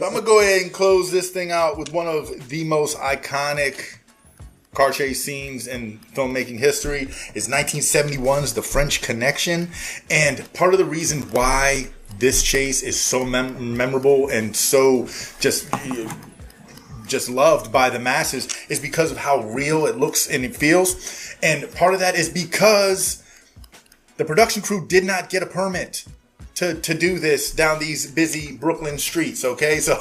So I'm gonna go ahead and close this thing out with one of the most iconic car chase scenes in filmmaking history. Is 1971's The French Connection, and part of the reason why this chase is so memorable and so just loved by the masses is because of how real it looks and it feels. And part of that is because the production crew did not get a permit to do this down these busy Brooklyn streets. Okay, so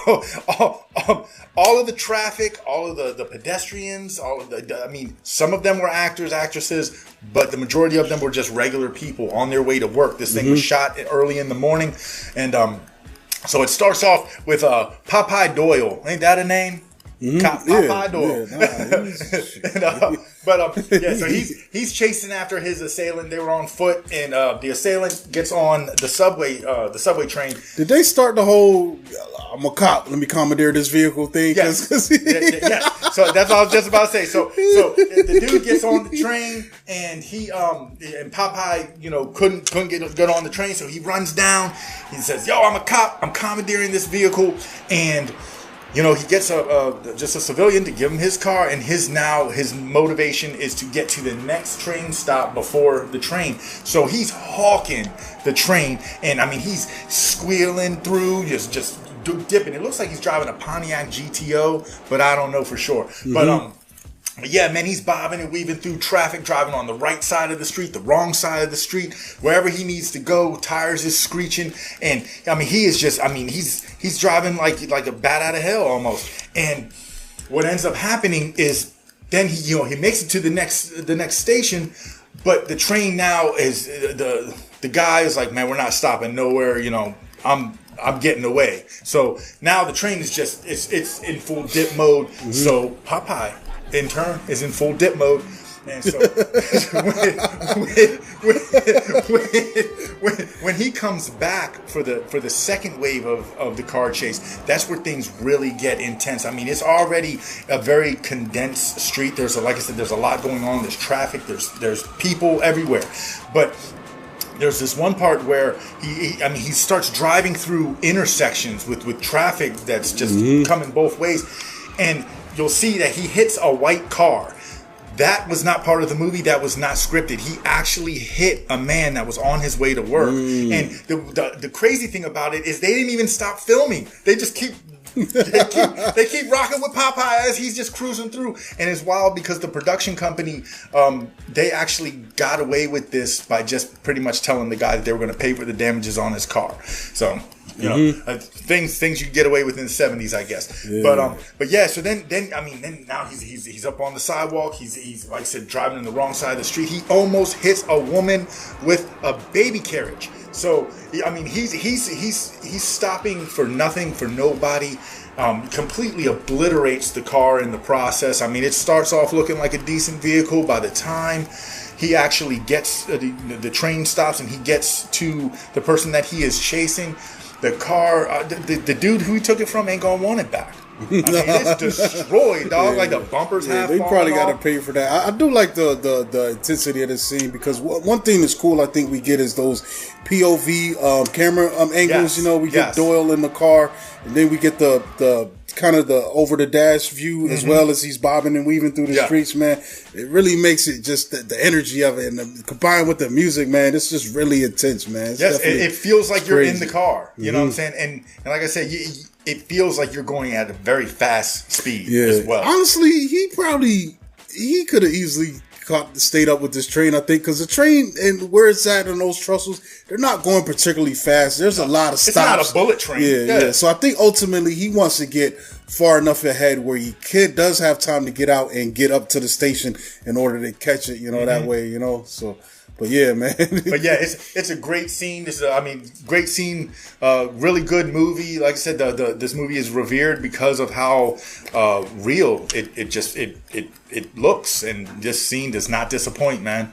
all of the traffic, all of the pedestrians, all of the, I mean, some of them were actors, actresses, but the majority of them were just regular people on their way to work. This thing was shot early in the morning, and so it starts off with Popeye Doyle. Ain't that a name? Popeye Doyle. Yeah, so he's chasing after his assailant. They were on foot, and the assailant gets on the subway train. Did they start the whole "I'm a cop, let me commandeer this vehicle" thing? Yes. Yeah. So that's what I was just about to say. So the dude gets on the train, and and Popeye, couldn't get on the train, so he runs down. He says, "Yo, I'm a cop. I'm commandeering this vehicle," and he gets just a civilian to give him his car, and his motivation is to get to the next train stop before the train. So he's hawking the train, and I mean he's squealing through, just dipping. It looks like he's driving a Pontiac GTO, but I don't know for sure. But yeah, man, he's bobbing and weaving through traffic, driving on the right side of the street, the wrong side of the street, wherever he needs to go. Tires is screeching, and I mean, he's driving like a bat out of hell almost. And what ends up happening is then he makes it to the next station, but the train now is the guy is like, man, we're not stopping nowhere. I'm getting away. So now the train is it's in full dip mode. So Popeye, in turn, is in full dip mode, and so when he comes back for the second wave of the car chase, that's where things really get intense. I mean, it's already a very condensed street. Like I said, there's a lot going on. There's traffic. There's people everywhere, but there's this one part where he starts driving through intersections with traffic that's just coming both ways, and you'll see that he hits a white car. That was not part of the movie. That was not scripted. He actually hit a man that was on his way to work. And the crazy thing about it is they didn't even stop filming. They just keep rocking with Popeye as he's just cruising through. And it's wild because the production company, they actually got away with this by just pretty much telling the guy that they were going to pay for the damages on his car. So things you could get away with in the 70s, I guess. Yeah. But yeah, so then now he's up on the sidewalk. He's like I said, driving in the wrong side of the street. He almost hits a woman with a baby carriage. So I mean, he's stopping for nothing, for nobody. Completely obliterates the car in the process. I mean, it starts off looking like a decent vehicle. By the time he actually gets the train stops and he gets to the person that he is chasing, the car, the dude who he took it from ain't gonna want it back. I mean, it's destroyed, dog. Like the bumpers have. They probably got to pay for that. I do like the intensity of this scene because one thing that's cool I think we get is those POV camera angles. Yes. We get Doyle in the car, and then we get the kind of the over the dash view as well as he's bobbing and weaving through the streets, man. It really makes it just the energy of it, and combined with the music, man, it's just really intense, man. Yes, it feels like you're in the car. You know what I'm saying? And like I said, it feels like you're going at a very fast speed as well. Honestly, he could have easily stayed up with this train, I think, because the train and where it's at on those trestles, they're not going particularly fast. There's a lot of stops. It's not a bullet train. Yeah. So I think ultimately he wants to get far enough ahead where he does have time to get out and get up to the station in order to catch it, that way, So, but yeah, man. But yeah, it's a great scene. Great scene. Really good movie. Like I said, this movie is revered because of how real it looks, and this scene does not disappoint, man.